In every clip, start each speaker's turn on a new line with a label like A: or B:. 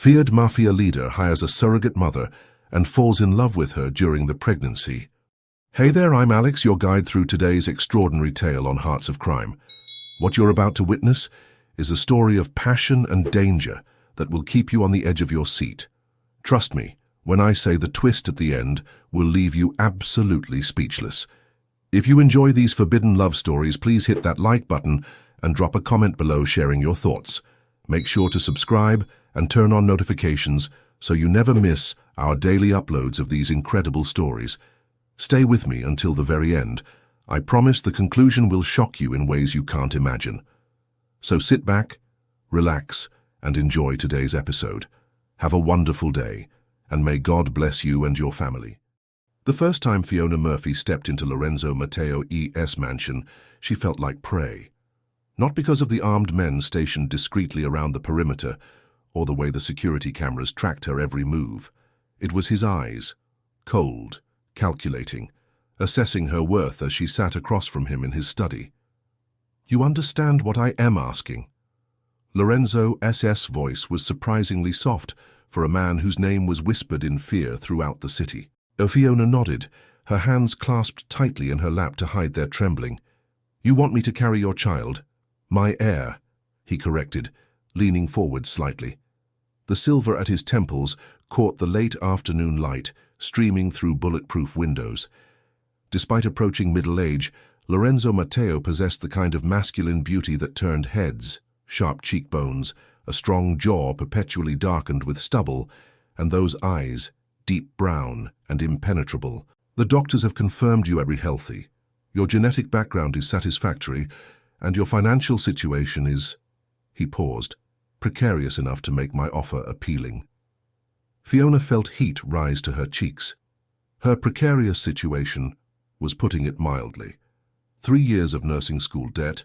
A: Feared Mafia leader hires a surrogate mother and falls in love with her during the pregnancy. Hey there, I'm Alex, your guide through today's extraordinary tale on Hearts of Crime. What you're about to witness is a story of passion and danger that will keep you on the edge of your seat. Trust me, when I say the twist at the end will leave you absolutely speechless. If you enjoy these forbidden love stories, please hit that like button and drop a comment below sharing your thoughts. Make sure to subscribe and turn on notifications so you never miss our daily uploads of these incredible stories. Stay with me until the very end. I promise the conclusion will shock you in ways you can't imagine. So sit back, relax, and enjoy today's episode. Have a wonderful day, and may God bless you and your family. The first time Fiona Murphy stepped into Lorenzo Mateo E.'s mansion, she felt like prey. Not because of the armed men stationed discreetly around the perimeter, or the way the security cameras tracked her every move. It was his eyes, cold, calculating, assessing her worth as she sat across from him in his study. "You understand what I am asking?" Lorenzo S.'s voice was surprisingly soft for a man whose name was whispered in fear throughout the city. Fiona nodded, her hands clasped tightly in her lap to hide their trembling. "You want me to carry your child? My heir," he corrected, leaning forward slightly. The silver at his temples caught the late afternoon light streaming through bulletproof windows. Despite approaching middle age, Lorenzo Mateo possessed the kind of masculine beauty that turned heads, sharp cheekbones, a strong jaw perpetually darkened with stubble, and those eyes, deep brown and impenetrable. "The doctors have confirmed you are healthy. Your genetic background is satisfactory, and your financial situation is," he paused, "precarious enough to make my offer appealing." Fiona felt heat rise to her cheeks. Her precarious situation was putting it mildly. 3 years of nursing school debt,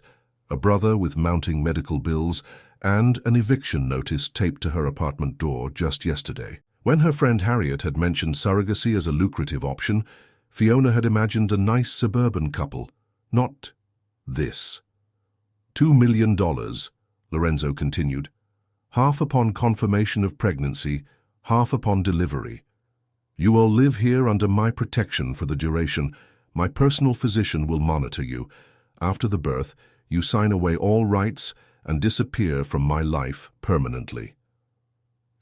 A: a brother with mounting medical bills, and an eviction notice taped to her apartment door just yesterday. When her friend Harriet had mentioned surrogacy as a lucrative option, Fiona had imagined a nice suburban couple, not this. $2 million, Lorenzo continued. "Half upon confirmation of pregnancy, half upon delivery. You will live here under my protection for the duration. My personal physician will monitor you. After the birth, you sign away all rights and disappear from my life permanently."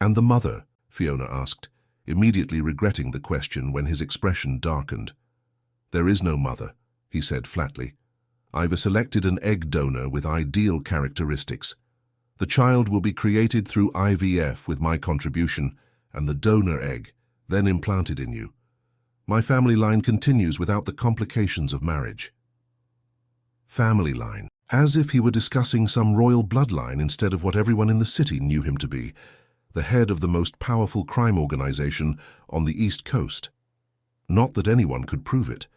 A: "And the mother?" Fiona asked, immediately regretting the question when his expression darkened. "There is no mother," he said flatly. "I've selected an egg donor with ideal characteristics. The child will be created through IVF with my contribution, and the donor egg, then implanted in you. My family line continues without the complications of marriage." Family line. As if he were discussing some royal bloodline instead of what everyone in the city knew him to be, the head of the most powerful crime organization on the East Coast. Not that anyone could prove it.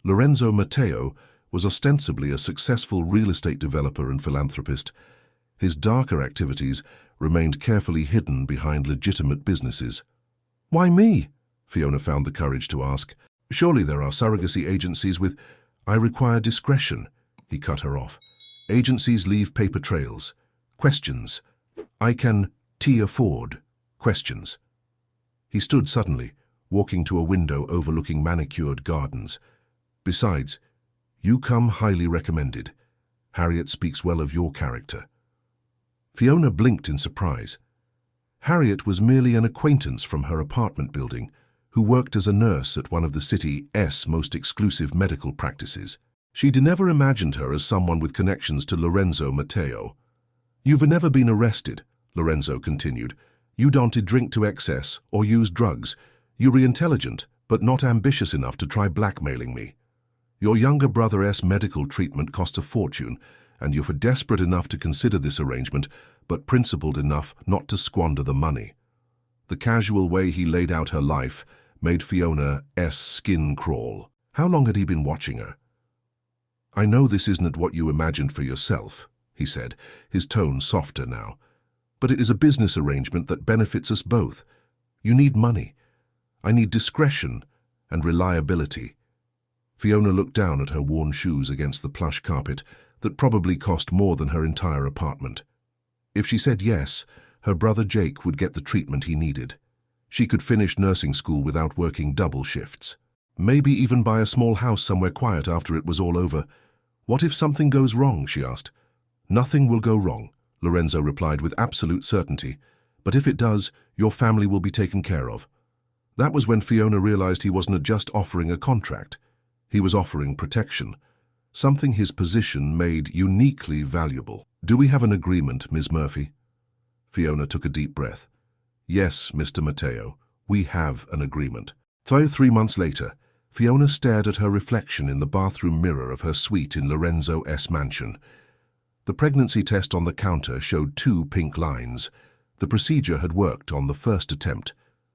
A: Lorenzo Mateo was ostensibly a successful real estate developer and philanthropist. His darker activities remained carefully hidden behind legitimate businesses. "Why me?" Fiona found the courage to ask. "Surely there are surrogacy agencies with—" "I require discretion," he cut her off. "Agencies leave paper trails. Questions. I can afford questions." He stood suddenly, walking to a window overlooking manicured gardens. "Besides, you come highly recommended. Harriet speaks well of your character." Fiona blinked in surprise. Harriet was merely an acquaintance from her apartment building, who worked as a nurse at one of the city's most exclusive medical practices. She'd never imagined her as someone with connections to Lorenzo Mateo. "You've never been arrested," Lorenzo continued. "You don't drink to excess or use drugs. You're intelligent, but not ambitious enough to try blackmailing me. Your younger brother's medical treatment costs a fortune, and you're desperate enough to consider this arrangement, but principled enough not to squander the money." The casual way he laid out her life made Fiona's skin crawl. How long had he been watching her? "I know this isn't what you imagined for yourself," he said, his tone softer now. "But it is a business arrangement that benefits us both. You need money. I need discretion and reliability." Fiona looked down at her worn shoes against the plush carpet that probably cost more than her entire apartment. If she said yes, her brother Jake would get the treatment he needed. She could finish nursing school without working double shifts. Maybe even buy a small house somewhere quiet after it was all over. What if something goes wrong, she asked. Nothing will go wrong, Lorenzo replied with absolute certainty. But if it does, your family will be taken care of. That was when Fiona realized he wasn't just offering a contract. He was offering protection, something his position made uniquely valuable. Do we have an agreement, Ms. Murphy? Fiona took a deep breath. Yes, Mr. Mateo, we have an agreement. So 3 months later, Fiona stared at her reflection in the bathroom mirror of her suite in Lorenzo's mansion. The pregnancy test on the counter showed 2 pink lines. The procedure had worked on the first attempt.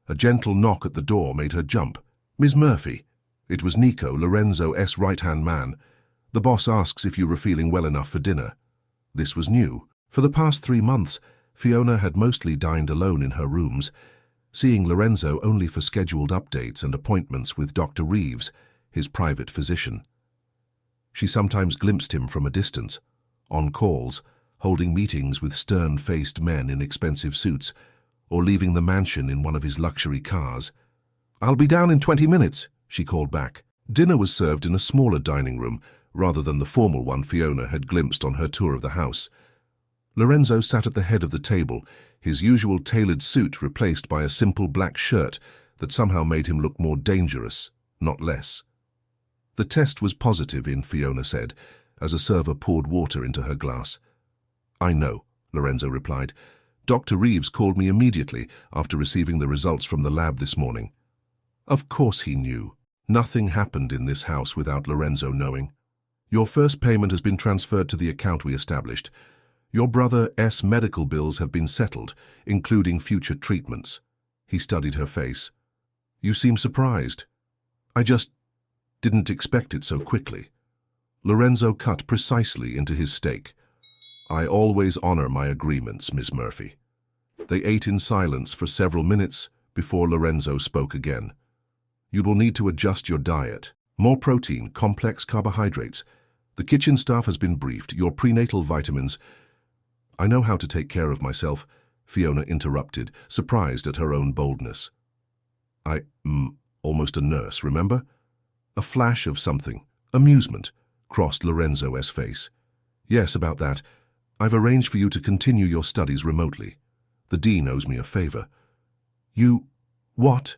A: A gentle knock at the door made her jump. Ms. Murphy. It was Nico, Lorenzo's right-hand man. The boss asks if you were feeling well enough for dinner. This was new. For the past 3 months, Fiona had mostly dined alone in her rooms, seeing Lorenzo only for scheduled updates and appointments with Dr. Reeves, his private physician. She sometimes glimpsed him from a distance, on calls, holding meetings with stern-faced men in expensive suits, or leaving the mansion in one of his luxury cars. "I'll be down in 20 minutes, she called back. Dinner was served in a smaller dining room, rather than the formal one Fiona had glimpsed on her tour of the house. Lorenzo sat at the head of the table, his usual tailored suit replaced by a simple black shirt that somehow made him look more dangerous, not less. The test was positive, Fiona said, as a server poured water into her glass. "I know," Lorenzo replied. "Dr. Reeves called me immediately after receiving the results from the lab this morning." Of course he knew. Nothing happened in this house without Lorenzo knowing. "Your first payment has been transferred to the account we established. Your brother's medical bills have been settled, including future treatments." He studied her face. "You seem surprised." "I just didn't expect it so quickly." Lorenzo cut precisely into his steak. "I always honor my agreements, Miss Murphy." They ate in silence for several minutes before Lorenzo spoke again. "You will need to adjust your diet. More protein, complex carbohydrates. The kitchen staff has been briefed. Your prenatal vitamins—" "I know how to take care of myself," Fiona interrupted, surprised at her own boldness. "I'm almost a nurse, remember?" A flash of something, amusement, crossed Lorenzo's face. "Yes, about that. I've arranged for you to continue your studies remotely. The dean owes me a favor." "You... what?"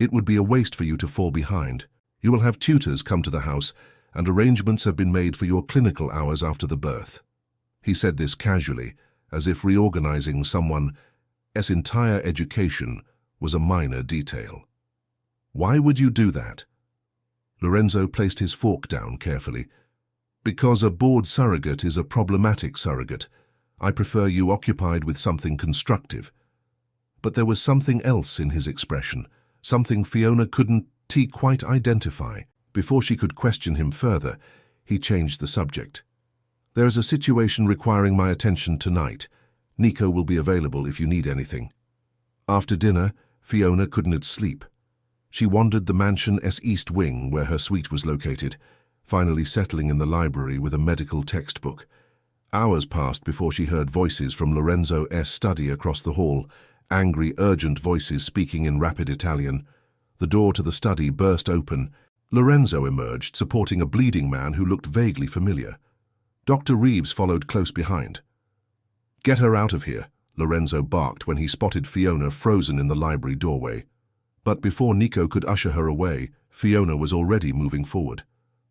A: "It would be a waste for you to fall behind. You will have tutors come to the house, and arrangements have been made for your clinical hours after the birth." He said this casually, as if reorganizing someone's entire education was a minor detail. "Why would you do that?" Lorenzo placed his fork down carefully. "Because a bored surrogate is a problematic surrogate. I prefer you occupied with something constructive." But there was something else in his expression, something Fiona couldn't quite identify. Before she could question him further, he changed the subject. "There is a situation requiring my attention tonight. Nico will be available if you need anything." After dinner, Fiona couldn't sleep. She wandered the mansion's east wing where her suite was located, finally settling in the library with a medical textbook. Hours passed before she heard voices from Lorenzo's study across the hall, angry, urgent voices speaking in rapid Italian. The door to the study burst open. Lorenzo emerged, supporting a bleeding man who looked vaguely familiar. Dr. Reeves followed close behind. "Get her out of here," Lorenzo barked when he spotted Fiona frozen in the library doorway. But before Nico could usher her away, Fiona was already moving forward.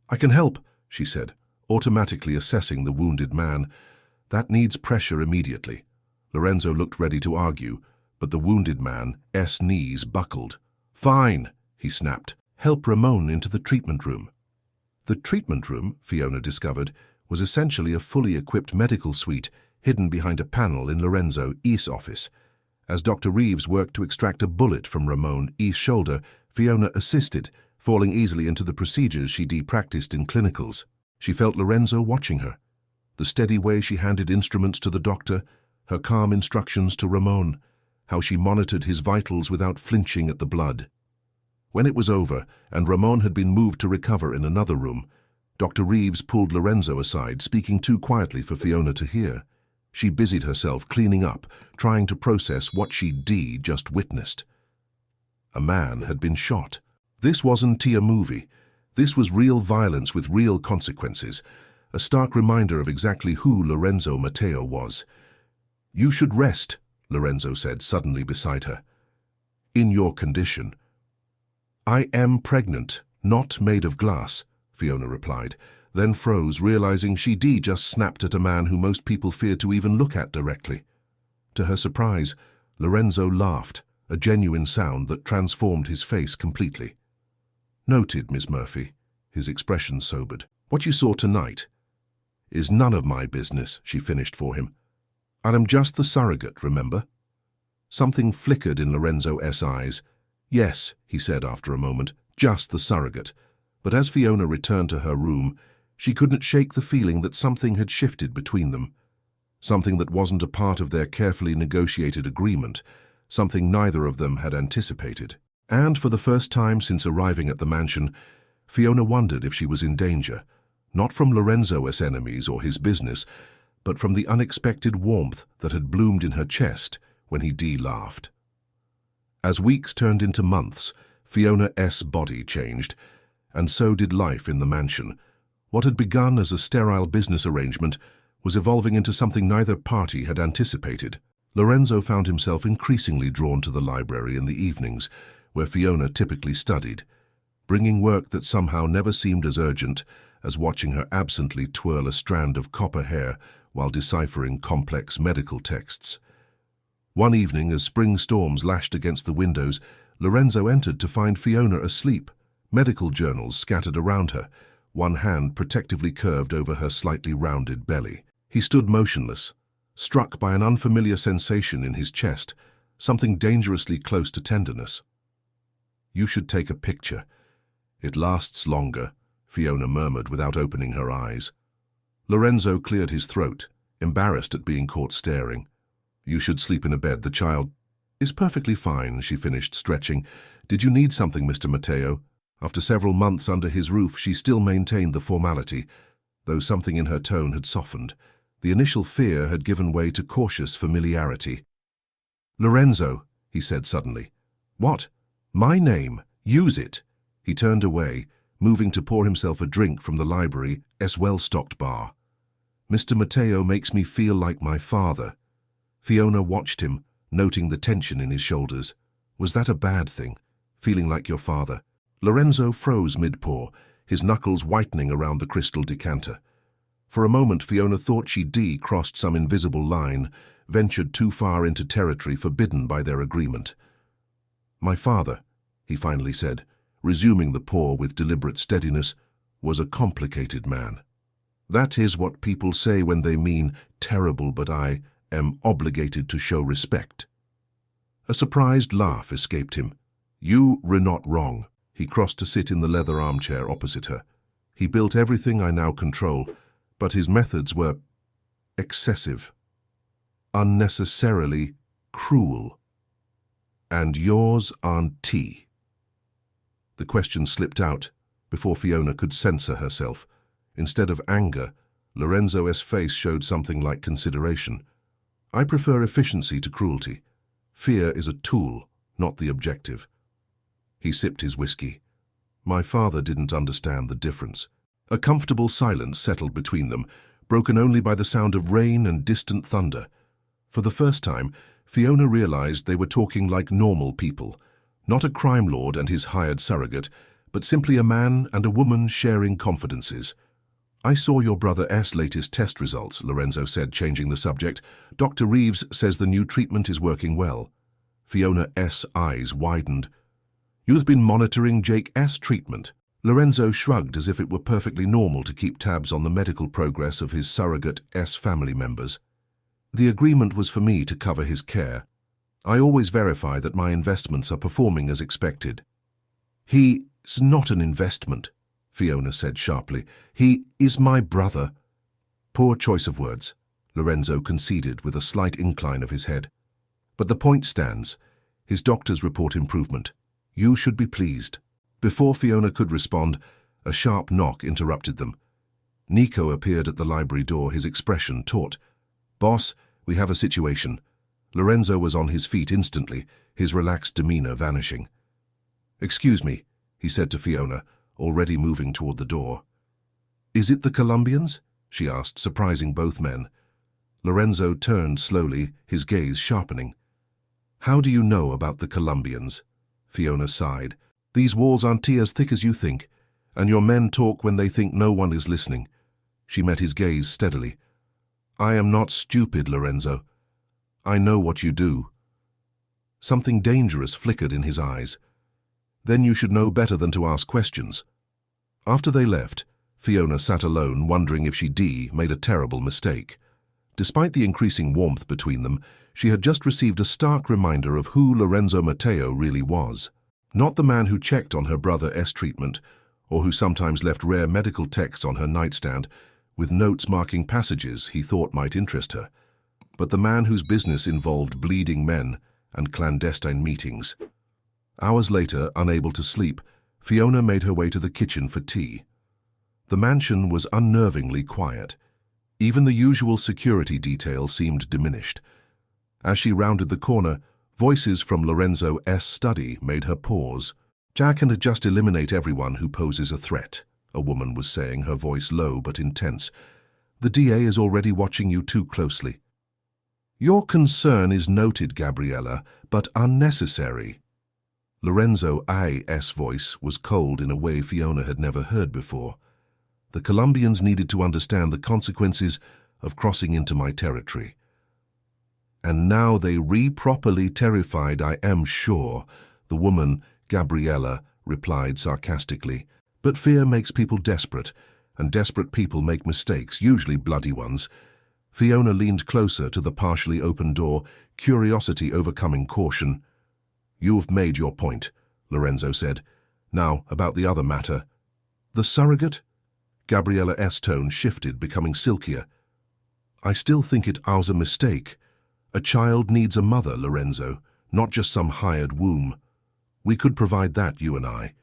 A: "I can help," she said, automatically assessing the wounded man. "That needs pressure immediately." Lorenzo looked ready to argue, but the wounded man's knees buckled. "Fine," he snapped. "Help Ramon into the treatment room." The treatment room, Fiona discovered, was essentially a fully equipped medical suite hidden behind a panel in Lorenzo's office. As Dr. Reeves worked to extract a bullet from Ramon's shoulder, Fiona assisted, falling easily into the procedures she'd practiced in clinicals. She felt Lorenzo watching her. The steady way she handed instruments to the doctor, her calm instructions to Ramon, how she monitored his vitals without flinching at the blood. When it was over, and Ramon had been moved to recover in another room, Dr. Reeves pulled Lorenzo aside, speaking too quietly for Fiona to hear. She busied herself cleaning up, trying to process what she'd just witnessed. A man had been shot. This wasn't a movie. This was real violence with real consequences, a stark reminder of exactly who Lorenzo Mateo was. "You should rest," Lorenzo said suddenly beside her. "In your condition." "I am pregnant, not made of glass," Fiona replied, then froze, realizing she'd just snapped at a man who most people feared to even look at directly. To her surprise, Lorenzo laughed, a genuine sound that transformed his face completely. "Noted, Miss Murphy." His expression sobered. "What you saw tonight is none of my business," she finished for him. "I am just the surrogate, remember?" Something flickered in Lorenzo's eyes. "Yes," he said after a moment, "just the surrogate." But as Fiona returned to her room, she couldn't shake the feeling that something had shifted between them. Something that wasn't a part of their carefully negotiated agreement, something neither of them had anticipated. And for the first time since arriving at the mansion, Fiona wondered if she was in danger, not from Lorenzo's enemies or his business, but from the unexpected warmth that had bloomed in her chest when he laughed. As weeks turned into months, Fiona's body changed, and so did life in the mansion. What had begun as a sterile business arrangement was evolving into something neither party had anticipated. Lorenzo found himself increasingly drawn to the library in the evenings, where Fiona typically studied, bringing work that somehow never seemed as urgent as watching her absently twirl a strand of copper hair while deciphering complex medical texts. One evening, as spring storms lashed against the windows, Lorenzo entered to find Fiona asleep, medical journals scattered around her, one hand protectively curved over her slightly rounded belly. He stood motionless, struck by an unfamiliar sensation in his chest, something dangerously close to tenderness. "You should take a picture. It lasts longer," Fiona murmured without opening her eyes. Lorenzo cleared his throat, embarrassed at being caught staring. "You should sleep in a bed. The child is perfectly fine," she finished, stretching. "Did you need something, Mr. Mateo?" After several months under his roof, she still maintained the formality, though something in her tone had softened. The initial fear had given way to cautious familiarity. "Lorenzo," he said suddenly. "What? My name? Use it." He turned away, moving to pour himself a drink from the library's well-stocked bar. "Mr. Mateo makes me feel like my father." Fiona watched him, noting the tension in his shoulders. "Was that a bad thing, feeling like your father?" Lorenzo froze mid-pour, his knuckles whitening around the crystal decanter. For a moment, Fiona thought she'd crossed some invisible line, ventured too far into territory forbidden by their agreement. "My father," he finally said, resuming the pour with deliberate steadiness, "was a complicated man. That is what people say when they mean terrible, but I am obligated to show respect." A surprised laugh escaped him. "You were not wrong." He crossed to sit in the leather armchair opposite her. "He built everything I now control, but his methods were excessive, unnecessarily cruel. And yours aren't tea." The question slipped out before Fiona could censor herself. Instead of anger, Lorenzo's face showed something like consideration. "I prefer efficiency to cruelty. Fear is a tool, not the objective." He sipped his whiskey. My father didn't understand the difference. A comfortable silence settled between them, broken only by the sound of rain and distant thunder. For the first time, Fiona realized they were talking like normal people, not a crime lord and his hired surrogate, but simply a man and a woman sharing confidences. "I saw your brother's latest test results," Lorenzo said, changing the subject. "Dr. Reeves says the new treatment is working well." Fiona's eyes widened. "You've been monitoring Jake's treatment?" Lorenzo shrugged as if it were perfectly normal to keep tabs on the medical progress of his surrogate's family members. "The agreement was for me to cover his care. I always verify that my investments are performing as expected." "He's not an investment," Fiona said sharply. "He is my brother." "Poor choice of words," Lorenzo conceded with a slight incline of his head. "But the point stands. His doctors report improvement. You should be pleased." Before Fiona could respond, a sharp knock interrupted them. Nico appeared at the library door, his expression taut. "Boss, We have a situation. Lorenzo was on his feet instantly, his relaxed demeanor vanishing. "Excuse me," he said to Fiona, already moving toward the door. "Is it the Colombians?" she asked, surprising both men. Lorenzo turned slowly, his gaze sharpening. "How do you know about the Colombians?" Fiona sighed. "These walls aren't as thick as you think, and your men talk when they think no one is listening." She met his gaze steadily. "I am not stupid, Lorenzo. I know what you do." Something dangerous flickered in his eyes. "Then you should know better than to ask questions." After they left, Fiona sat alone, wondering if she made a terrible mistake. Despite the increasing warmth between them, she had just received a stark reminder of who Lorenzo Mateo really was. Not the man who checked on her brother's treatment, or who sometimes left rare medical texts on her nightstand, with notes marking passages he thought might interest her, but the man whose business involved bleeding men and clandestine meetings. Hours later, unable to sleep, Fiona made her way to the kitchen for tea. The mansion was unnervingly quiet. Even the usual security detail seemed diminished. As she rounded the corner, voices from Lorenzo's study made her pause. "Jack can just eliminate everyone who poses a threat," a woman was saying, her voice low but intense. "The DA is already watching you too closely." "Your concern is noted, Gabriella, but unnecessary." Lorenzo's voice was cold in a way Fiona had never heard before. "The Colombians needed to understand the consequences of crossing into my territory. And now they properly terrified, I am sure," the woman, Gabriella, replied sarcastically. "But fear makes people desperate, and desperate people make mistakes, usually bloody ones." Fiona leaned closer to the partially open door, curiosity overcoming caution. "You've made your point," Lorenzo said. "Now, about the other matter." "The surrogate?" Gabriella's tone shifted, becoming silkier. "I still think it was a mistake. A child needs a mother, Lorenzo, not just some hired womb. We could provide that, you and I.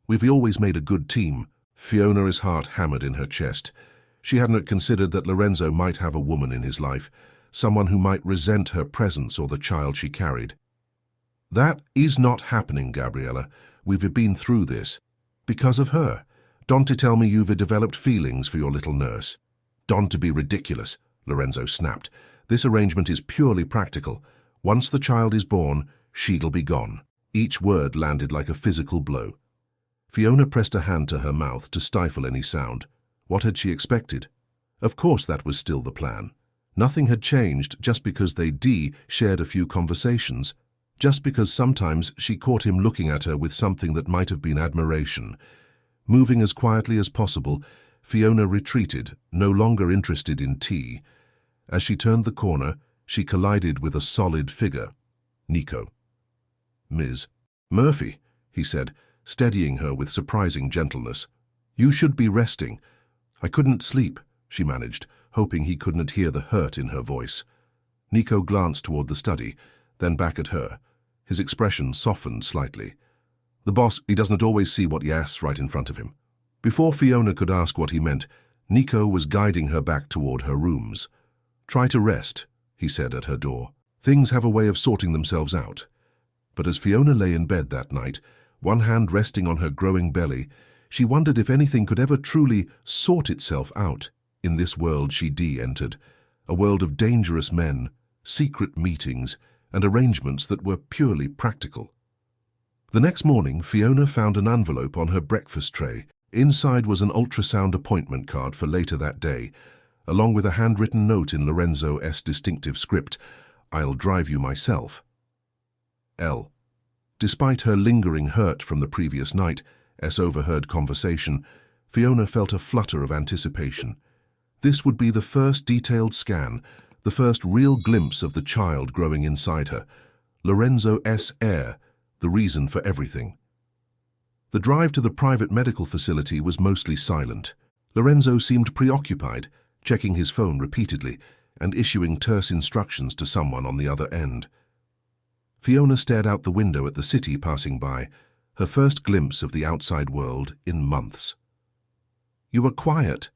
A: We've always made a good team." Fiona's heart hammered in her chest. She hadn't considered that Lorenzo might have a woman in his life, someone who might resent her presence or the child she carried. "That is not happening, Gabriella. We've been through this. Because of her. Don't tell me you've developed feelings for your little nurse." "Don't be ridiculous," Lorenzo snapped. "This arrangement is purely practical. Once the child is born, she'll be gone." Each word landed like a physical blow. Fiona pressed a hand to her mouth to stifle any sound. What had she expected? Of course that was still the plan. Nothing had changed just because they shared a few conversations, just because sometimes she caught him looking at her with something that might have been admiration. Moving as quietly as possible, Fiona retreated, no longer interested in tea. As she turned the corner, she collided with a solid figure. Nico. "Ms. Murphy," he said, steadying her with surprising gentleness. "You should be resting." "I couldn't sleep," she managed, hoping he couldn't hear the hurt in her voice. Nico glanced toward the study, then back at her. His expression softened slightly. "The boss, he doesn't always see what yes right in front of him." Before Fiona could ask what he meant, Nico was guiding her back toward her rooms. "Try to rest," he said at her door. "Things have a way of sorting themselves out." But as Fiona lay in bed that night, one hand resting on her growing belly, she wondered if anything could ever truly sort itself out in this world she entered, a world of dangerous men, secret meetings, and arrangements that were purely practical. The next morning, Fiona found an envelope on her breakfast tray. Inside was an ultrasound appointment card for later that day, along with a handwritten note in Lorenzo's distinctive script, "I'll drive you myself." L. Despite her lingering hurt from the previous night's overheard conversation, Fiona felt a flutter of anticipation. This would be the first detailed scan, the first real glimpse of the child growing inside her. Lorenzo's heir, the reason for everything. The drive to the private medical facility was mostly silent. Lorenzo seemed preoccupied, checking his phone repeatedly and issuing terse instructions to someone on the other end. Fiona stared out the window at the city passing by, her first glimpse of the outside world in months. "You were quiet,"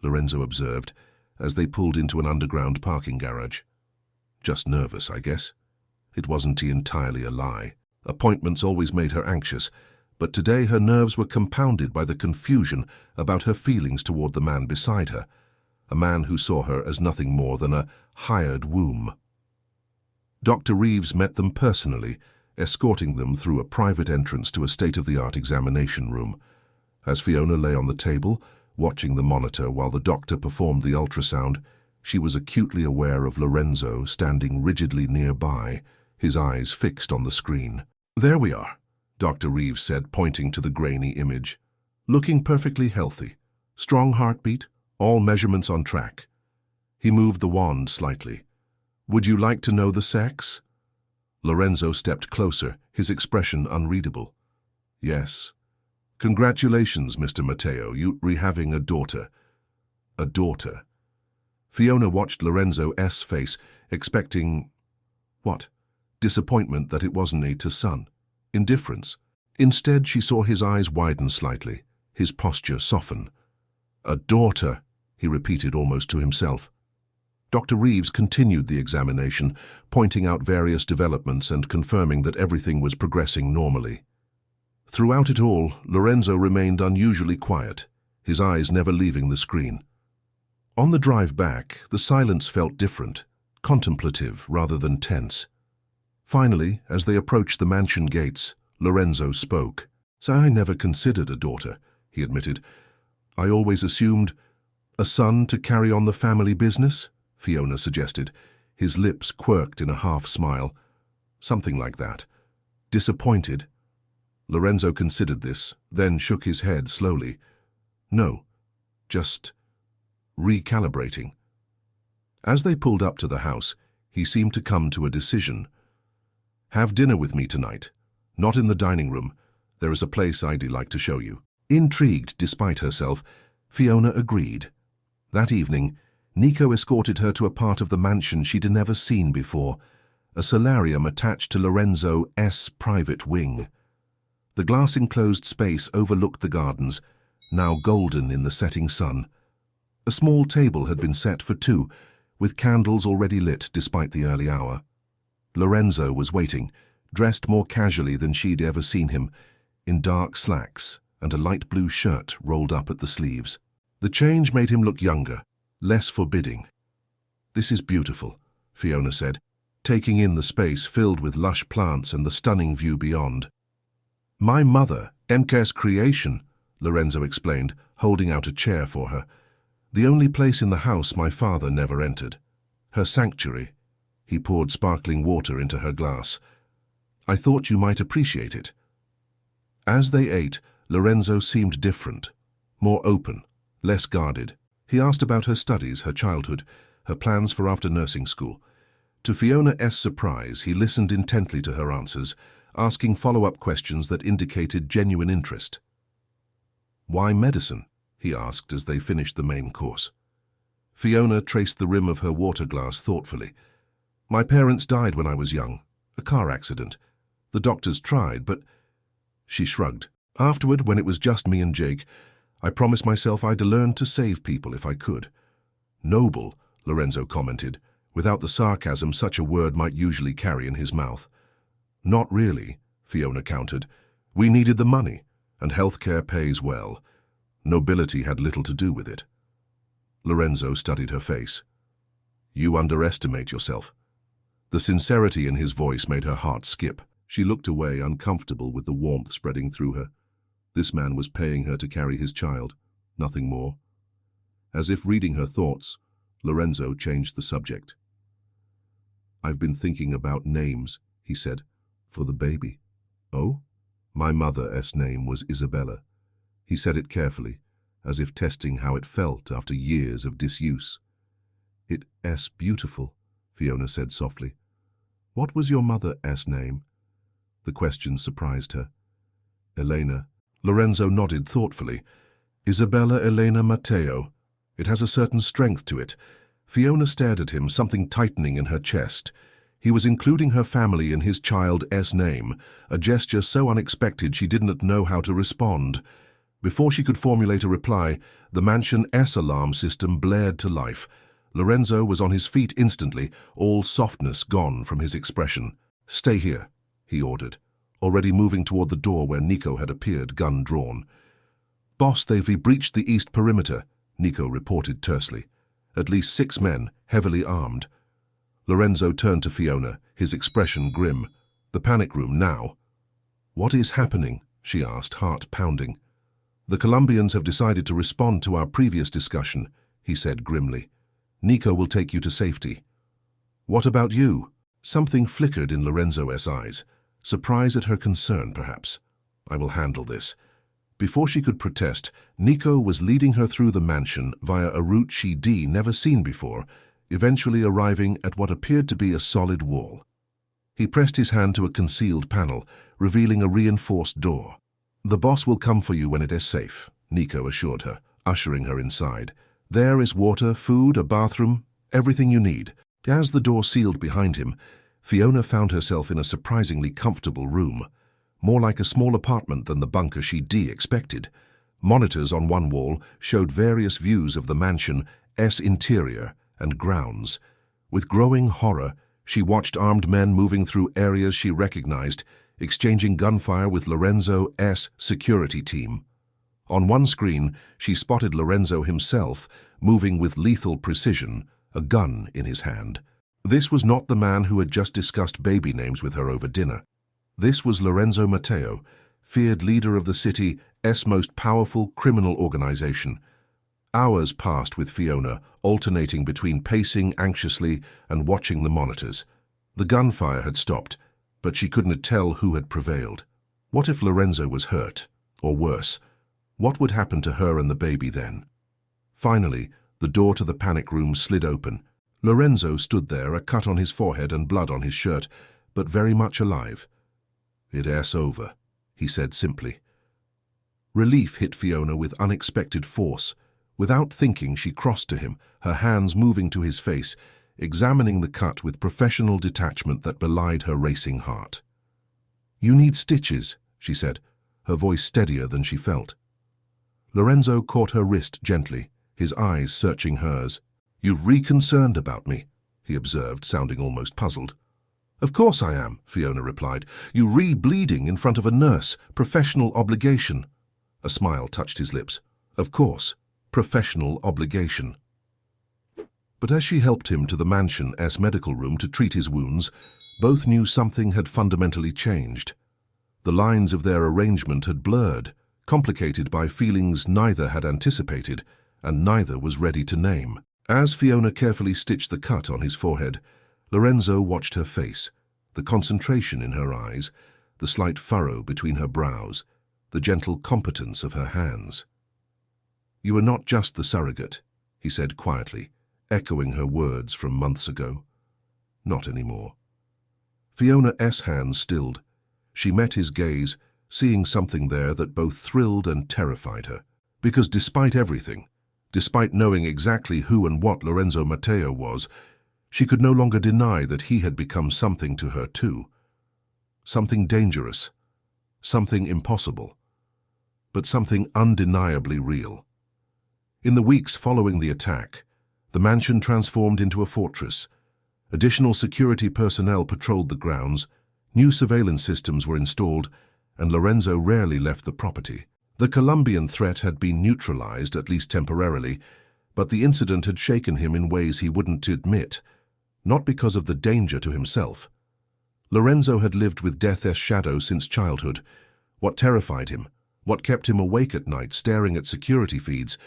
A: Lorenzo observed, as they pulled into an underground parking garage. Just nervous, I guess. It wasn't entirely a lie. Appointments always made her anxious, but today her nerves were compounded by the confusion about her feelings toward the man beside her, a man who saw her as nothing more than a hired womb. Dr. Reeves met them personally, escorting them through a private entrance to a state-of-the-art examination room. As Fiona lay on the table, watching the monitor while the doctor performed the ultrasound, she was acutely aware of Lorenzo standing rigidly nearby, his eyes fixed on the screen. "There we are," Dr. Reeves said, pointing to the grainy image. "Looking perfectly healthy. Strong heartbeat, all measurements on track." He moved the wand slightly. "Would you like to know the sex?" Lorenzo stepped closer, his expression unreadable. "Yes." "Congratulations, Mr. Mateo, you're having a daughter." A daughter. Fiona watched Lorenzo's face, expecting... what? Disappointment that it wasn't a son. Indifference. Instead, she saw his eyes widen slightly, his posture soften. "A daughter," he repeated almost to himself. Dr. Reeves continued the examination, pointing out various developments and confirming that everything was progressing normally. Throughout it all, Lorenzo remained unusually quiet, his eyes never leaving the screen. On the drive back, the silence felt different, contemplative rather than tense. Finally, as they approached the mansion gates, Lorenzo spoke. "So I never considered a daughter," he admitted. "I always assumed a son to carry on the family business," Fiona suggested. His lips quirked in a half-smile. "Something like that. Disappointed?" Lorenzo considered this, then shook his head slowly. "No, just recalibrating." As they pulled up to the house, he seemed to come to a decision. "Have dinner with me tonight. Not in the dining room. There is a place I'd like to show you." Intrigued despite herself, Fiona agreed. That evening, Nico escorted her to a part of the mansion she'd never seen before, a solarium attached to Lorenzo's private wing. The glass-enclosed space overlooked the gardens, now golden in the setting sun. A small table had been set for two, with candles already lit despite the early hour. Lorenzo was waiting, dressed more casually than she'd ever seen him, in dark slacks and a light blue shirt rolled up at the sleeves. The change made him look younger, less forbidding. "This is beautiful," Fiona said, taking in the space filled with lush plants and the stunning view beyond. "My mother, Emke's creation," Lorenzo explained, holding out a chair for her. "The only place in the house my father never entered. Her sanctuary." He poured sparkling water into her glass. "I thought you might appreciate it." As they ate, Lorenzo seemed different, more open, less guarded. He asked about her studies, her childhood, her plans for after nursing school. To Fiona's surprise, he listened intently to her answers, asking follow-up questions that indicated genuine interest. "Why medicine?" he asked as they finished the main course. Fiona traced the rim of her water glass thoughtfully. "My parents died when I was young, a car accident. The doctors tried, but..." She shrugged. "Afterward, when it was just me and Jake, I promised myself I'd learn to save people if I could." "Noble," Lorenzo commented, without the sarcasm such a word might usually carry in his mouth. "Not really," Fiona countered. "We needed the money, and healthcare pays well. Nobility had little to do with it." Lorenzo studied her face. "You underestimate yourself." The sincerity in his voice made her heart skip. She looked away, uncomfortable with the warmth spreading through her. This man was paying her to carry his child, nothing more. As if reading her thoughts, Lorenzo changed the subject. "I've been thinking about names," he said, "for the baby." "Oh?" "My mother's name was Isabella." He said it carefully, as if testing how it felt after years of disuse. "It's beautiful," Fiona said softly. "What was your mother's name?" The question surprised her. "Elena." Lorenzo nodded thoughtfully. "Isabella Elena Mateo. It has a certain strength to it." Fiona stared at him, something tightening in her chest. He was including her family in his child's name, a gesture so unexpected she didn't know how to respond. Before she could formulate a reply, the mansion's alarm system blared to life. Lorenzo was on his feet instantly, all softness gone from his expression. "Stay here," he ordered, already moving toward the door where Nico had appeared, gun drawn. "Boss, they've breached the east perimeter," Nico reported tersely. "At least 6 men, heavily armed." Lorenzo turned to Fiona, his expression grim. "The panic room now." "What is happening?" she asked, heart pounding. "The Colombians have decided to respond to our previous discussion," he said grimly. "Nico will take you to safety." "What about you?" Something flickered in Lorenzo's eyes. Surprise at her concern, perhaps. "I will handle this." Before she could protest, Nico was leading her through the mansion via a route she'd never seen before, eventually arriving at what appeared to be a solid wall. He pressed his hand to a concealed panel, revealing a reinforced door. "The boss will come for you when it is safe," Nico assured her, ushering her inside. "There is water, food, a bathroom, everything you need." As the door sealed behind him, Fiona found herself in a surprisingly comfortable room, more like a small apartment than the bunker she'd expected. Monitors on one wall showed various views of the mansion's interior and grounds. With growing horror, she watched armed men moving through areas she recognized, exchanging gunfire with Lorenzo's security team. On one screen, she spotted Lorenzo himself, moving with lethal precision, a gun in his hand. This was not the man who had just discussed baby names with her over dinner. This was Lorenzo Mateo, feared leader of the city's most powerful criminal organization. Hours passed with Fiona, alternating between pacing anxiously and watching the monitors. The gunfire had stopped, but she couldn't tell who had prevailed. What if Lorenzo was hurt, or worse? What would happen to her and the baby then? Finally, the door to the panic room slid open. Lorenzo stood there, a cut on his forehead and blood on his shirt, but very much alive. "It's over," he said simply. Relief hit Fiona with unexpected force. Without thinking, she crossed to him, her hands moving to his face, examining the cut with professional detachment that belied her racing heart. "You need stitches," she said, her voice steadier than she felt. Lorenzo caught her wrist gently, his eyes searching hers. "You're reconcerned about me," he observed, sounding almost puzzled. "Of course I am," Fiona replied. "You re-bleeding in front of a nurse, professional obligation." A smile touched his lips. "Of course, professional obligation." But as she helped him to the mansion's medical room to treat his wounds, both knew something had fundamentally changed. The lines of their arrangement had blurred, complicated by feelings neither had anticipated and neither was ready to name. As Fiona carefully stitched the cut on his forehead, Lorenzo watched her face, the concentration in her eyes, the slight furrow between her brows, the gentle competence of her hands. "You are not just the surrogate," he said quietly, echoing her words from months ago. "Not anymore." Fiona's hands stilled. She met his gaze, seeing something there that both thrilled and terrified her. Because despite everything, despite knowing exactly who and what Lorenzo Mateo was, she could no longer deny that he had become something to her too. Something dangerous, something impossible, but something undeniably real. In the weeks following the attack, the mansion transformed into a fortress. Additional security personnel patrolled the grounds, new surveillance systems were installed, and Lorenzo rarely left the property. The Colombian threat had been neutralized, at least temporarily, but the incident had shaken him in ways he wouldn't admit, not because of the danger to himself. Lorenzo had lived with death's shadow since childhood. What terrified him, what kept him awake at night staring at security feeds,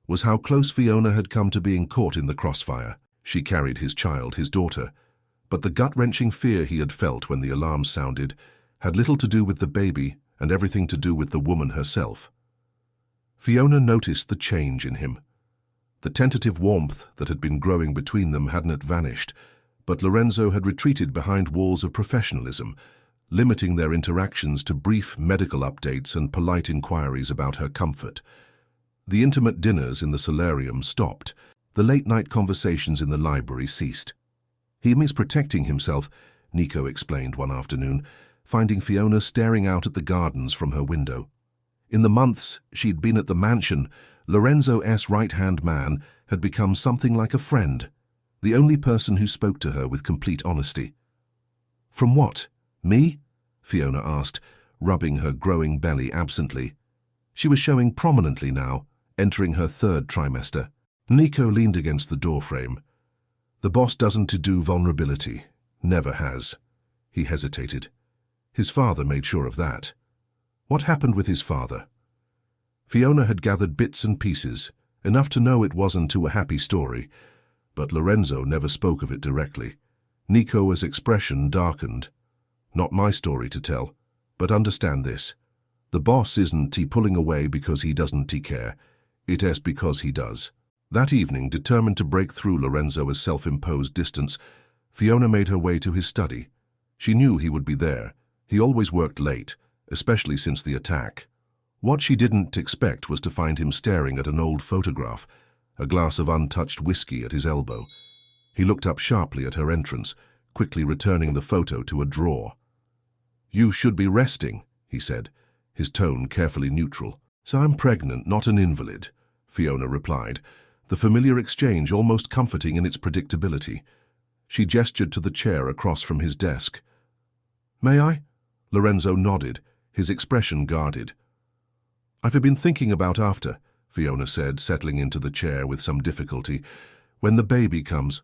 A: was how close Fiona had come to being caught in the crossfire. She carried his child, his daughter, but the gut-wrenching fear he had felt when the alarm sounded had little to do with the baby and everything to do with the woman herself. Fiona noticed the change in him. The tentative warmth that had been growing between them hadn't vanished, but Lorenzo had retreated behind walls of professionalism, limiting their interactions to brief medical updates and polite inquiries about her comfort. The intimate dinners in the solarium stopped. The late-night conversations in the library ceased. "He is protecting himself," Nico explained one afternoon, finding Fiona staring out at the gardens from her window. In the months she'd been at the mansion, Lorenzo's right-hand man had become something like a friend, the only person who spoke to her with complete honesty. "From what? Me?" Fiona asked, rubbing her growing belly absently. She was showing prominently now, entering her third trimester. Nico leaned against the doorframe. "The boss doesn't do vulnerability. Never has." He hesitated. His father made sure of that. What happened with his father? Fiona had gathered bits and pieces, enough to know it wasn't a happy story, but Lorenzo never spoke of it directly. Nico's expression darkened. "Not my story to tell, but understand this. The boss isn't pulling away because he doesn't care. It is because he does." That evening, determined to break through Lorenzo's self-imposed distance, Fiona made her way to his study. She knew he would be there. He always worked late, especially since the attack. What she didn't expect was to find him staring at an old photograph, a glass of untouched whiskey at his elbow. He looked up sharply at her entrance, quickly returning the photo to a drawer. "You should be resting," he said, his tone carefully neutral. "So I'm pregnant, not an invalid," Fiona replied, the familiar exchange almost comforting in its predictability. She gestured to the chair across from his desk. "May I?" Lorenzo nodded, his expression guarded. "I've been thinking about after," Fiona said, settling into the chair with some difficulty. "When the baby comes."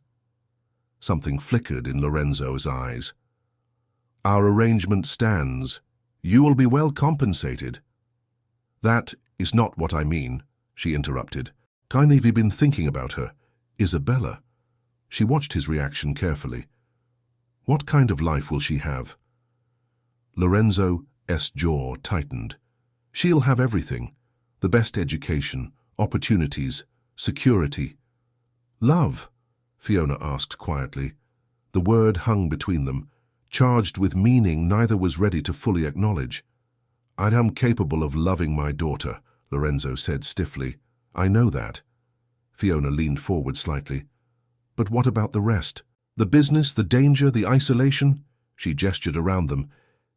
A: Something flickered in Lorenzo's eyes. "Our arrangement stands. You will be well compensated." "That is not what I mean," she interrupted. "Kindly have you been thinking about her? Isabella." She watched his reaction carefully. "What kind of life will she have?" Lorenzo's jaw tightened. "She'll have everything. The best education, opportunities, security." "Love?" Fiona asked quietly. The word hung between them, charged with meaning neither was ready to fully acknowledge. "I am capable of loving my daughter," Lorenzo said stiffly. "I know that." Fiona leaned forward slightly. "But what about the rest? The business, the danger, the isolation?" She gestured around them.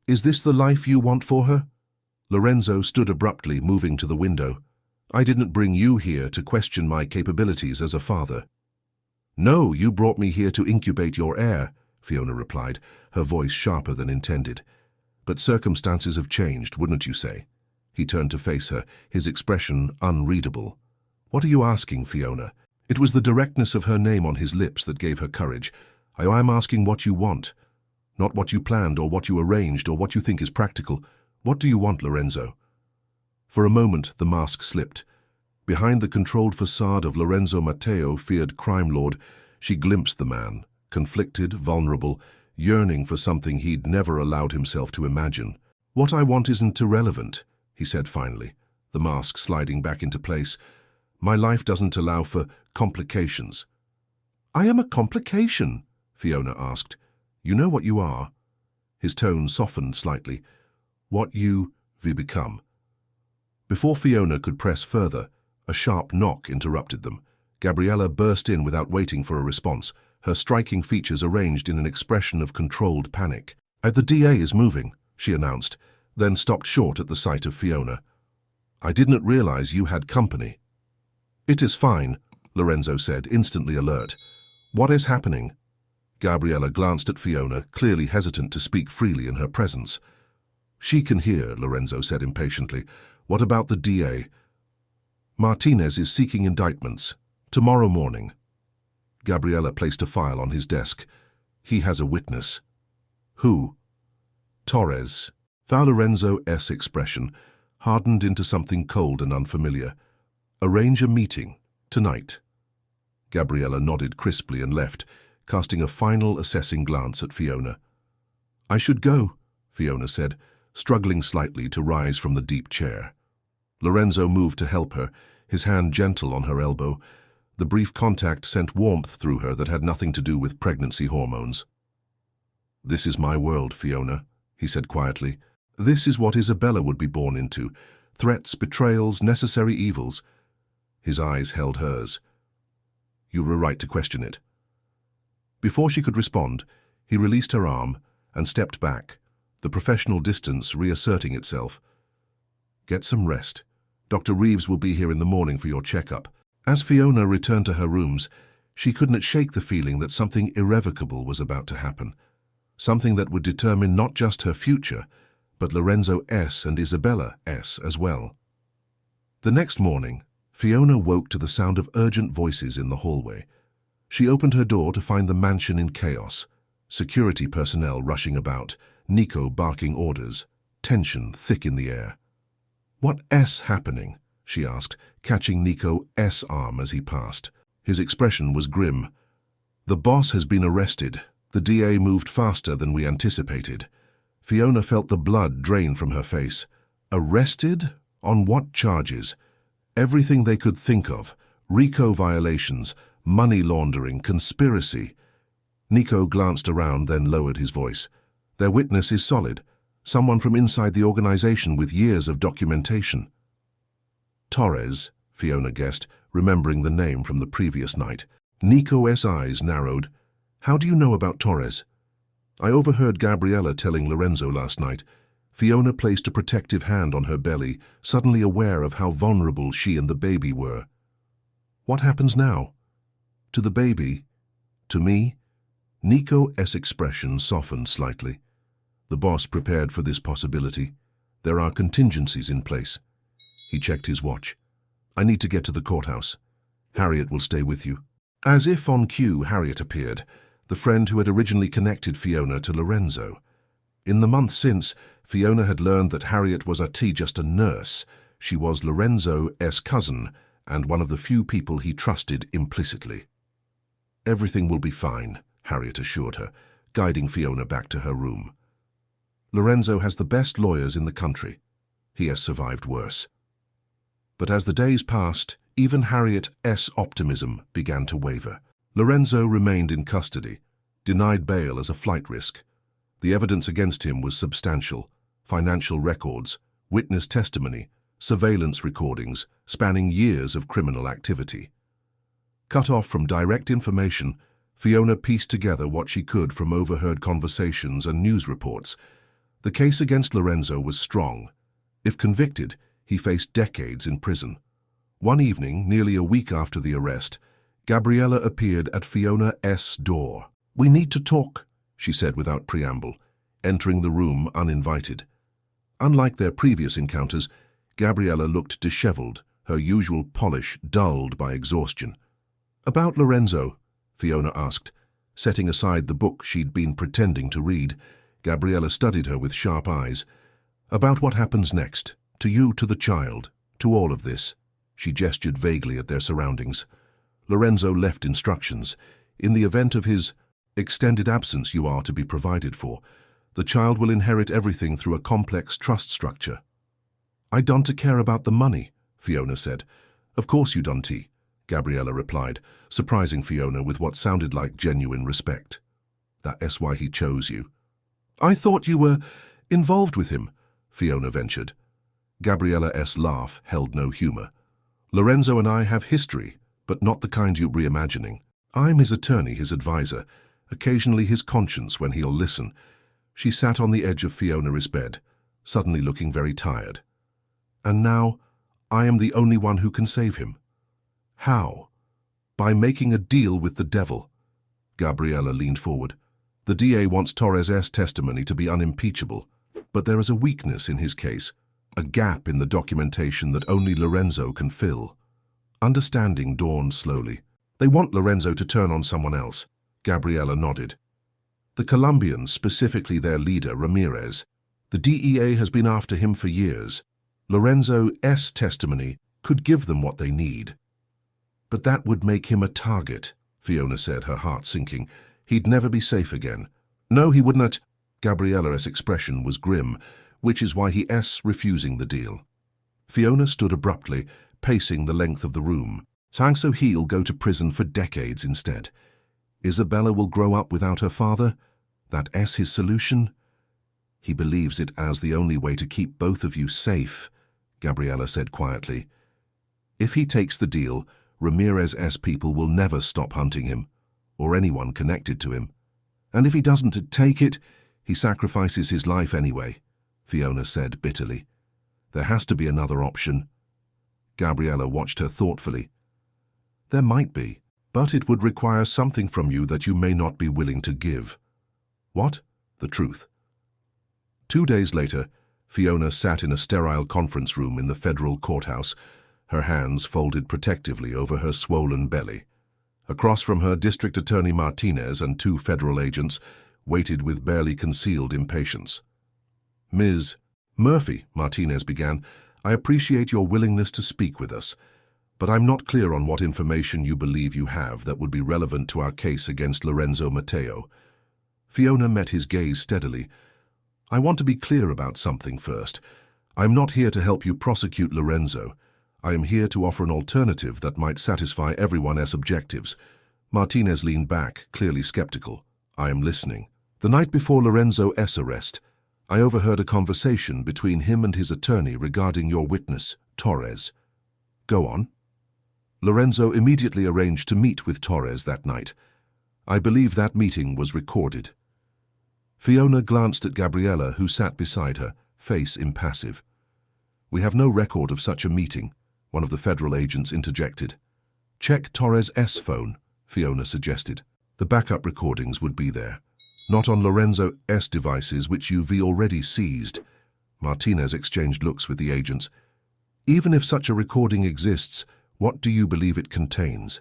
A: "Is this the life you want for her?" Lorenzo stood abruptly, moving to the window. "I didn't bring you here to question my capabilities as a father." "No, you brought me here to incubate your heir," Fiona replied, her voice sharper than intended. "But circumstances have changed, wouldn't you say?" He turned to face her, his expression unreadable. "What are you asking, Fiona?" It was the directness of her name on his lips that gave her courage. "I am asking what you want. Not what you planned or what you arranged or what you think is practical. What do you want, Lorenzo?" For a moment, the mask slipped. Behind the controlled facade of Lorenzo Mateo, feared crime lord, she glimpsed the man, conflicted, vulnerable, yearning for something he'd never allowed himself to imagine. "What I want isn't irrelevant," he said finally, the mask sliding back into place. "My life doesn't allow for complications." "I am a complication?" Fiona asked. "You know what you are." His tone softened slightly. "What you become." Before Fiona could press further, a sharp knock interrupted them. Gabriella burst in without waiting for a response, her striking features arranged in an expression of controlled panic. "The DA is moving," she announced, then stopped short at the sight of Fiona. "I didn't realize you had company." "It is fine," Lorenzo said, instantly alert. "What is happening?" Gabriella glanced at Fiona, clearly hesitant to speak freely in her presence. "She can hear," Lorenzo said impatiently. "What about the DA?" "Martinez is seeking indictments. Tomorrow morning." Gabriella placed a file on his desk. "He has a witness." "Who?" "Torres." Lorenzo's expression hardened into something cold and unfamiliar. "Arrange a meeting. Tonight." Gabriella nodded crisply and left, casting a final assessing glance at Fiona. "I should go," Fiona said, struggling slightly to rise from the deep chair. Lorenzo moved to help her, his hand gentle on her elbow. The brief contact sent warmth through her that had nothing to do with pregnancy hormones. "This is my world, Fiona," he said quietly. "This is what Isabella would be born into. Threats, betrayals, necessary evils." His eyes held hers. "You were right to question it." Before she could respond, he released her arm and stepped back, the professional distance reasserting itself. "Get some rest. Dr. Reeves will be here in the morning for your checkup. As Fiona returned to her rooms, she couldn't shake the feeling that something irrevocable was about to happen. Something that would determine not just her future, but Lorenzo S. and Isabella S. as well. The next morning, Fiona woke to the sound of urgent voices in the hallway. She opened her door to find the mansion in chaos. Security personnel rushing about, Nico barking orders, tension thick in the air. "What S happening?" she asked, catching Nico S' arm as he passed. His expression was grim. "The boss has been arrested. The DA moved faster than we anticipated." Fiona felt the blood drain from her face. Arrested? On what charges? Everything they could think of. RICO violations, money laundering, conspiracy. Nico glanced around, then lowered his voice. "Their witness is solid. Someone from inside the organization with years of documentation." Torres, Fiona guessed, remembering the name from the previous night. Nico's eyes narrowed. "How do you know about Torres?" "I overheard Gabriella telling Lorenzo last night." Fiona placed a protective hand on her belly, suddenly aware of how vulnerable she and the baby were. "What happens now?" "To the baby? To me?" Nico's expression softened slightly. "The boss prepared for this possibility. There are contingencies in place." He checked his watch. "I need to get to the courthouse. Harriet will stay with you." As if on cue, Harriet appeared, the friend who had originally connected Fiona to Lorenzo. In the months since, Fiona had learned that Harriet was just a nurse. She was Lorenzo's cousin, and one of the few people he trusted implicitly. "Everything will be fine," Harriet assured her, guiding Fiona back to her room. "Lorenzo has the best lawyers in the country. He has survived worse." But as the days passed, even Harriet's optimism began to waver. Lorenzo remained in custody, denied bail as a flight risk. The evidence against him was substantial: financial records, witness testimony, surveillance recordings spanning years of criminal activity. Cut off from direct information, Fiona pieced together what she could from overheard conversations and news reports. The case against Lorenzo was strong. If convicted, he faced decades in prison. One evening, nearly a week after the arrest, Gabriella appeared at Fiona's door. "We need to talk," she said without preamble, entering the room uninvited. Unlike their previous encounters, Gabriella looked disheveled, her usual polish dulled by exhaustion. "About Lorenzo?" Fiona asked. Setting aside the book she'd been pretending to read, Gabriella studied her with sharp eyes. "About what happens next? To you, to the child, to all of this." She gestured vaguely at their surroundings. "Lorenzo left instructions. In the event of his extended absence, you are to be provided for. The child will inherit everything through a complex trust structure." "I don't care about the money," Fiona said. "Of course you don't," Gabriella replied, surprising Fiona with what sounded like genuine respect. "That's why he chose you." "I thought you were involved with him," Fiona ventured. Gabriella's laugh held no humor. "Lorenzo and I have history, but not the kind you're reimagining. I'm his attorney, his advisor, occasionally his conscience when he'll listen." She sat on the edge of Fiona's bed, suddenly looking very tired. "And now, I am the only one who can save him." "How?" "By making a deal with the devil." Gabriella leaned forward. "The DA wants Torres' testimony to be unimpeachable, but there is a weakness in his case, a gap in the documentation that only Lorenzo can fill." Understanding dawned slowly. "They want Lorenzo to turn on someone else." Gabriella nodded. "The Colombians, specifically their leader, Ramirez. The DEA has been after him for years. Lorenzo's testimony could give them what they need." "But that would make him a target," Fiona said, her heart sinking. "He'd never be safe again." "No, he wouldn't." Gabriella's expression was grim, which is why he's refusing the deal. Fiona stood abruptly, pacing the length of the room. "So he'll go to prison for decades instead. Isabella will grow up without her father? That's his solution?" "He believes it as the only way to keep both of you safe," Gabriella said quietly. "If he takes the deal, Ramirez's people will never stop hunting him, or anyone connected to him. And if he doesn't take it, he sacrifices his life anyway," Fiona said bitterly. "There has to be another option." Gabriella watched her thoughtfully. There might be, but it would require something from you that you may not be willing to give. What? The truth. 2 days later, Fiona sat in a sterile conference room in the federal courthouse, her hands folded protectively over her swollen belly. Across from her, District Attorney Martinez and 2 federal agents waited with barely concealed impatience. Ms. Murphy, Martinez began, I appreciate your willingness to speak with us, but I'm not clear on what information you believe you have that would be relevant to our case against Lorenzo Mateo. Fiona met his gaze steadily. I want to be clear about something first. I'm not here to help you prosecute Lorenzo. I am here to offer an alternative that might satisfy everyone's objectives. Martinez leaned back, clearly skeptical. I am listening. The night before Lorenzo's arrest, I overheard a conversation between him and his attorney regarding your witness, Torres. Go on. Lorenzo immediately arranged to meet with Torres that night. I believe that meeting was recorded. Fiona glanced at Gabriella, who sat beside her, face impassive. We have no record of such a meeting, one of the federal agents interjected. Check Torres' phone, Fiona suggested. The backup recordings would be there. Not on Lorenzo's devices, which you've already seized. Martinez exchanged looks with the agents. Even if such a recording exists, what do you believe it contains?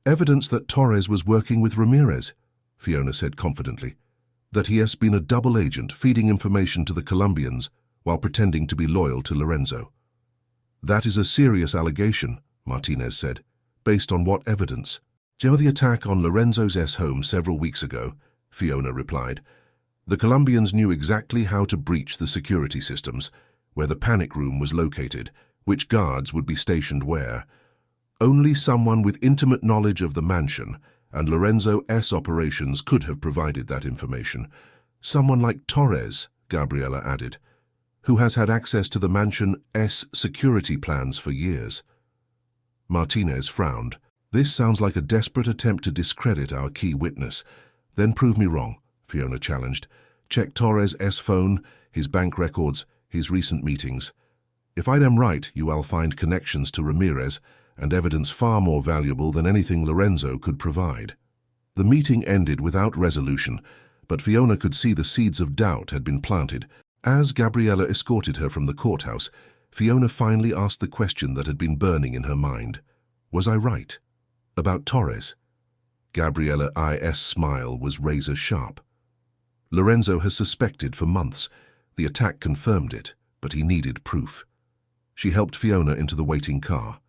A: Evidence that Torres was working with Ramirez, Fiona said confidently. That he has been a double agent feeding information to the Colombians while pretending to be loyal to Lorenzo. That is a serious allegation, Martinez said. Based on what evidence? During the attack on Lorenzo's home several weeks ago, Fiona replied, the Colombians knew exactly how to breach the security systems, where the panic room was located, which guards would be stationed where. Only someone with intimate knowledge of the mansion and Lorenzo's operations could have provided that information. Someone like Torres, Gabriella added, who has had access to the mansion's security plans for years. Martinez frowned. This sounds like a desperate attempt to discredit our key witness. Then prove me wrong, Fiona challenged. Check Torres' phone, his bank records, his recent meetings. If I am right, you will find connections to Ramirez and evidence far more valuable than anything Lorenzo could provide. The meeting ended without resolution, but Fiona could see the seeds of doubt had been planted. As Gabriella escorted her from the courthouse, Fiona finally asked the question that had been burning in her mind. Was I right? About Torres? Gabriella's smile was razor sharp. Lorenzo has suspected for months. The attack confirmed it, but he needed proof. She helped Fiona into the waiting car.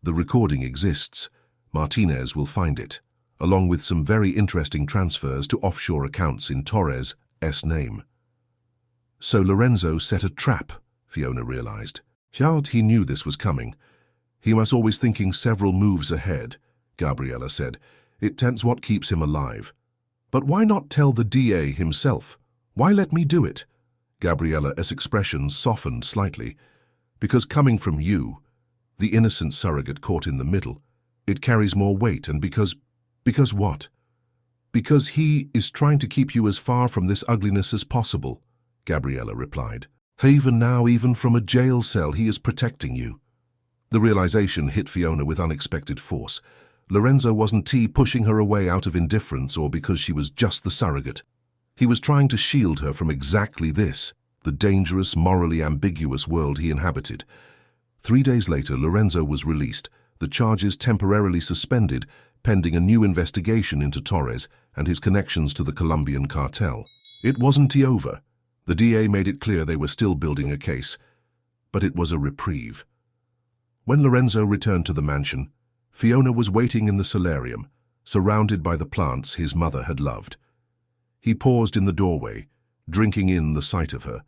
A: The recording exists. Martinez will find it, along with some very interesting transfers to offshore accounts in Torres' name. So Lorenzo set a trap, Fiona realized. He knew this was coming. He was always thinking several moves ahead, Gabriella said. It's what keeps him alive. But why not tell the DA himself? Why let me do it? Gabriella's expression softened slightly. Because coming from you, the innocent surrogate caught in the middle, it carries more weight, and because what? Because he is trying to keep you as far from this ugliness as possible, Gabriella replied. Even now, even from a jail cell, he is protecting you. The realization hit Fiona with unexpected force. Lorenzo wasn't pushing her away out of indifference or because she was just the surrogate. He was trying to shield her from exactly this, the dangerous, morally ambiguous world he inhabited. 3 days later, Lorenzo was released, the charges temporarily suspended, pending a new investigation into Torres and his connections to the Colombian cartel. It wasn't over. The DA made it clear they were still building a case, but it was a reprieve. When Lorenzo returned to the mansion, Fiona was waiting in the solarium, surrounded by the plants his mother had loved. He paused in the doorway, drinking in the sight of her,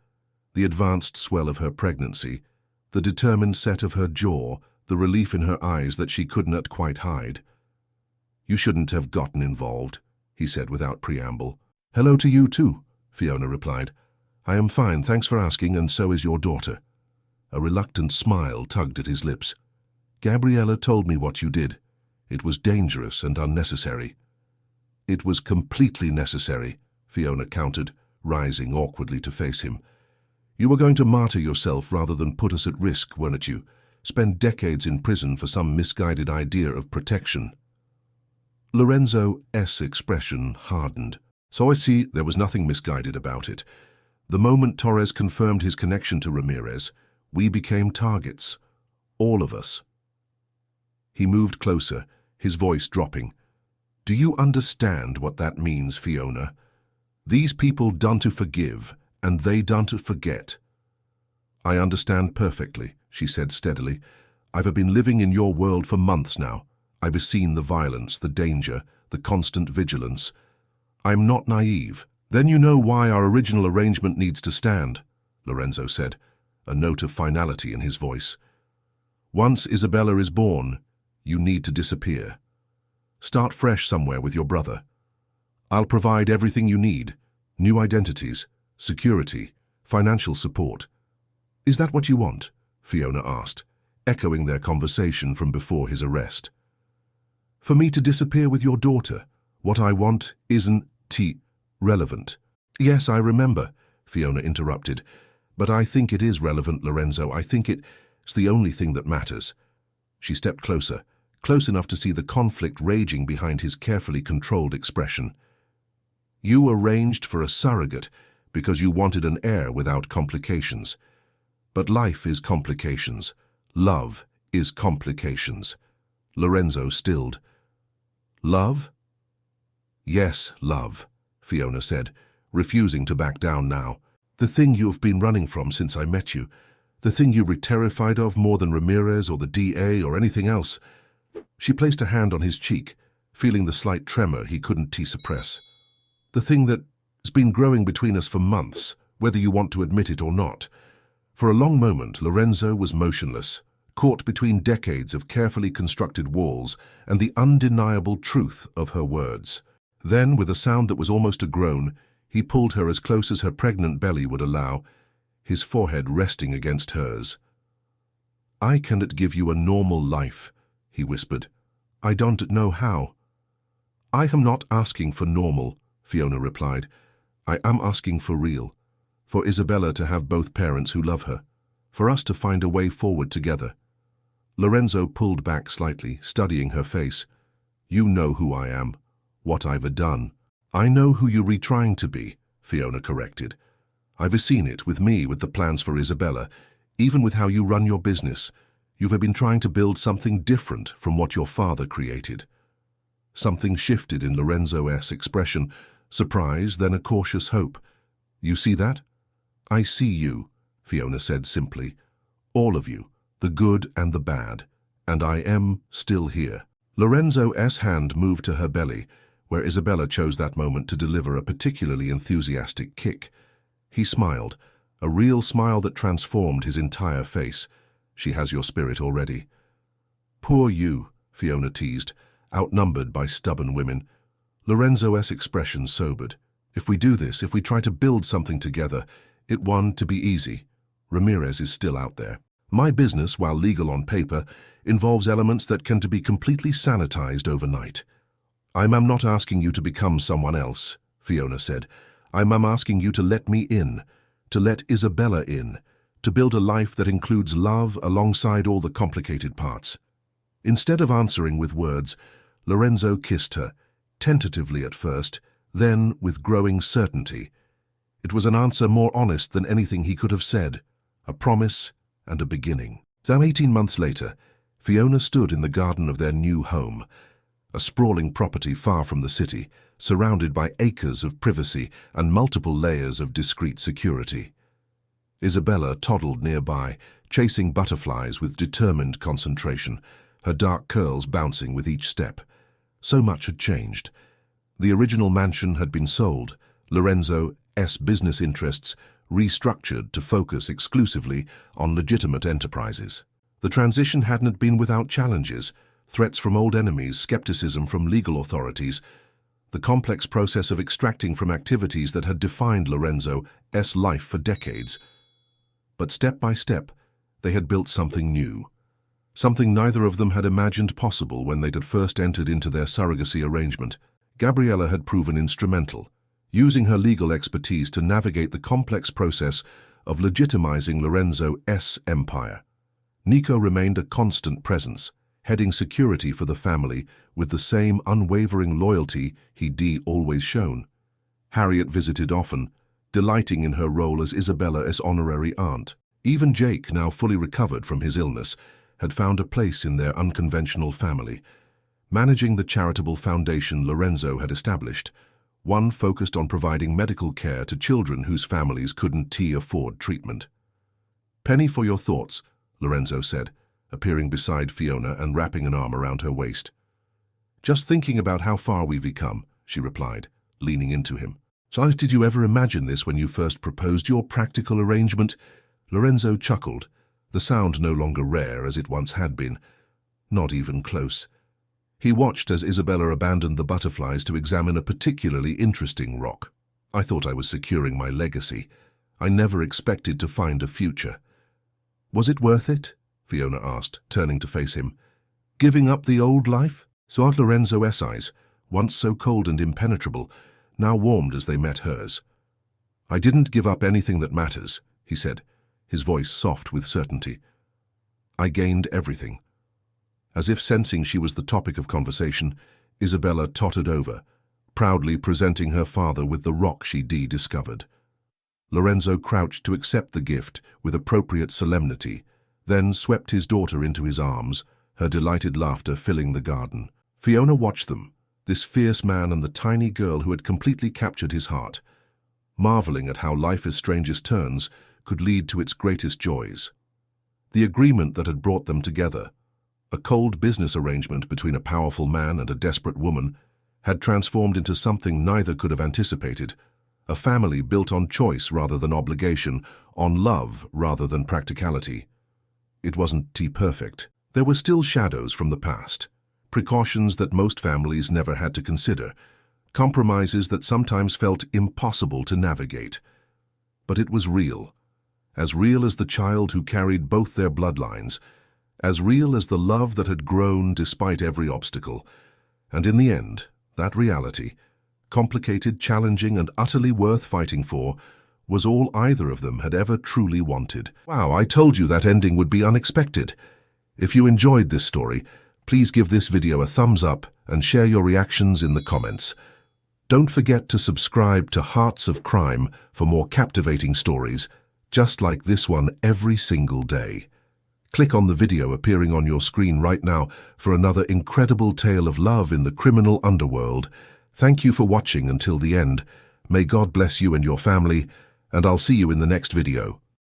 A: the advanced swell of her pregnancy, the determined set of her jaw, the relief in her eyes that she could not quite hide. You shouldn't have gotten involved, he said without preamble. Hello to you too, Fiona replied. I am fine, thanks for asking, and so is your daughter. A reluctant smile tugged at his lips. Gabriella told me what you did. It was dangerous and unnecessary. It was completely necessary, Fiona countered, rising awkwardly to face him. You were going to martyr yourself rather than put us at risk, weren't you? spend decades in prison for some misguided idea of protection. Lorenzo's expression hardened. So I see there was nothing misguided about it. The moment Torres confirmed his connection to Ramirez, we became targets. All of us. He moved closer, his voice dropping. Do you understand what that means, Fiona? These people done to forgive, and they done to forget. I understand perfectly, she said steadily. I've been living in your world for months now. I've seen the violence, the danger, the constant vigilance. I'm not naive. Then you know why our original arrangement needs to stand, Lorenzo said, a note of finality in his voice. Once Isabella is born, you need to disappear. Start fresh somewhere with your brother. I'll provide everything you need, new identities, security, financial support. Is that what you want? Fiona asked, echoing their conversation from before his arrest. For me to disappear with your daughter, what I want isn't relevant. Yes, I remember, Fiona interrupted, but I think it is relevant, Lorenzo. I think it's the only thing that matters. She stepped closer, close enough to see the conflict raging behind his carefully controlled expression. You arranged for a surrogate because you wanted an heir without complications. But life is complications. Love is complications. Lorenzo stilled. Love? Yes, love, Fiona said, refusing to back down now. The thing you have been running from since I met you. The thing you were terrified of more than Ramirez or the DA or anything else. She placed a hand on his cheek, feeling the slight tremor he couldn't suppress. The thing that's been growing between us for months, whether you want to admit it or not. For a long moment, Lorenzo was motionless, caught between decades of carefully constructed walls and the undeniable truth of her words. Then, with a sound that was almost a groan, he pulled her as close as her pregnant belly would allow, his forehead resting against hers. I cannot give you a normal life, he whispered. I don't know how. I am not asking for normal, Fiona replied. I am asking for real. For Isabella to have both parents who love her. For us to find a way forward together. Lorenzo pulled back slightly, studying her face. You know who I am, what I've done. I know who you're trying to be, Fiona corrected. I've seen it with me, with the plans for Isabella, even with how you run your business. You've been trying to build something different from what your father created. Something shifted in Lorenzo's expression, surprise, then a cautious hope. You see that? I see you, Fiona said simply. All of you, the good and the bad, and I am still here. Lorenzo's hand moved to her belly, where Isabella chose that moment to deliver a particularly enthusiastic kick. He smiled, a real smile that transformed his entire face. She has your spirit already. Poor you, Fiona teased, outnumbered by stubborn women. Lorenzo's expression sobered. If we do this, if we try to build something together, it won to be easy. Ramirez is still out there. My business, while legal on paper, involves elements that can be completely sanitized overnight. I'm not asking you to become someone else, Fiona said. I'm asking you to let me in, to let Isabella in, to build a life that includes love alongside all the complicated parts. Instead of answering with words, Lorenzo kissed her, tentatively at first, then with growing certainty. It was an answer more honest than anything he could have said, a promise and a beginning. Some 18 months later, Fiona stood in the garden of their new home, a sprawling property far from the city, surrounded by acres of privacy and multiple layers of discreet security. Isabella toddled nearby, chasing butterflies with determined concentration, her dark curls bouncing with each step. So much had changed. The original mansion had been sold, Lorenzo's business interests restructured to focus exclusively on legitimate enterprises. The transition hadn't been without challenges, threats from old enemies, skepticism from legal authorities, the complex process of extracting from activities that had defined Lorenzo's life for decades. But step by step, they had built something new. Something neither of them had imagined possible when they'd first entered into their surrogacy arrangement. Gabriella had proven instrumental, using her legal expertise to navigate the complex process of legitimizing Lorenzo's empire. Nico remained a constant presence, heading security for the family with the same unwavering loyalty he'd always shown. Harriet visited often, delighting in her role as Isabella's honorary aunt. Even Jake, now fully recovered from his illness, had found a place in their unconventional family, managing the charitable foundation Lorenzo had established, one focused on providing medical care to children whose families couldn't afford treatment. "Penny for your thoughts," Lorenzo said, appearing beside Fiona and wrapping an arm around her waist. "Just thinking about how far we've come," she replied, leaning into him. "So did you ever imagine this when you first proposed your practical arrangement?" Lorenzo chuckled, the sound no longer rare as it once had been. Not even close. He watched as Isabella abandoned the butterflies to examine a particularly interesting rock. "I thought I was securing my legacy. I never expected to find a future." "Was it worth it?" Fiona asked, turning to face him. "Giving up the old life?" Saw Lorenzo's eyes, once so cold and impenetrable, now warmed as they met hers. "I didn't give up anything that matters," he said, his voice soft with certainty. "I gained everything." As if sensing she was the topic of conversation, Isabella tottered over, proudly presenting her father with the rock she'd discovered. Lorenzo crouched to accept the gift with appropriate solemnity, then swept his daughter into his arms, her delighted laughter filling the garden. Fiona watched them, this fierce man and the tiny girl who had completely captured his heart, marveling at how life's strangest turns could lead to its greatest joys. The agreement that had brought them together, a cold business arrangement between a powerful man and a desperate woman, had transformed into something neither could have anticipated, a family built on choice rather than obligation, on love rather than practicality. It wasn't perfect. There were still shadows from the past, precautions that most families never had to consider, compromises that sometimes felt impossible to navigate. But it was real as the child who carried both their bloodlines, as real as the love that had grown despite every obstacle. And in the end, that reality, complicated, challenging, and utterly worth fighting for, was all either of them had ever truly wanted. Wow, I told you that ending would be unexpected. If you enjoyed this story, please give this video a thumbs up and share your reactions in the comments. Don't forget to subscribe to Hearts of Crime for more captivating stories, just like this one every single day. Click on the video appearing on your screen right now for another incredible tale of love in the criminal underworld. Thank you for watching until the end. May God bless you and your family, and I'll see you in the next video.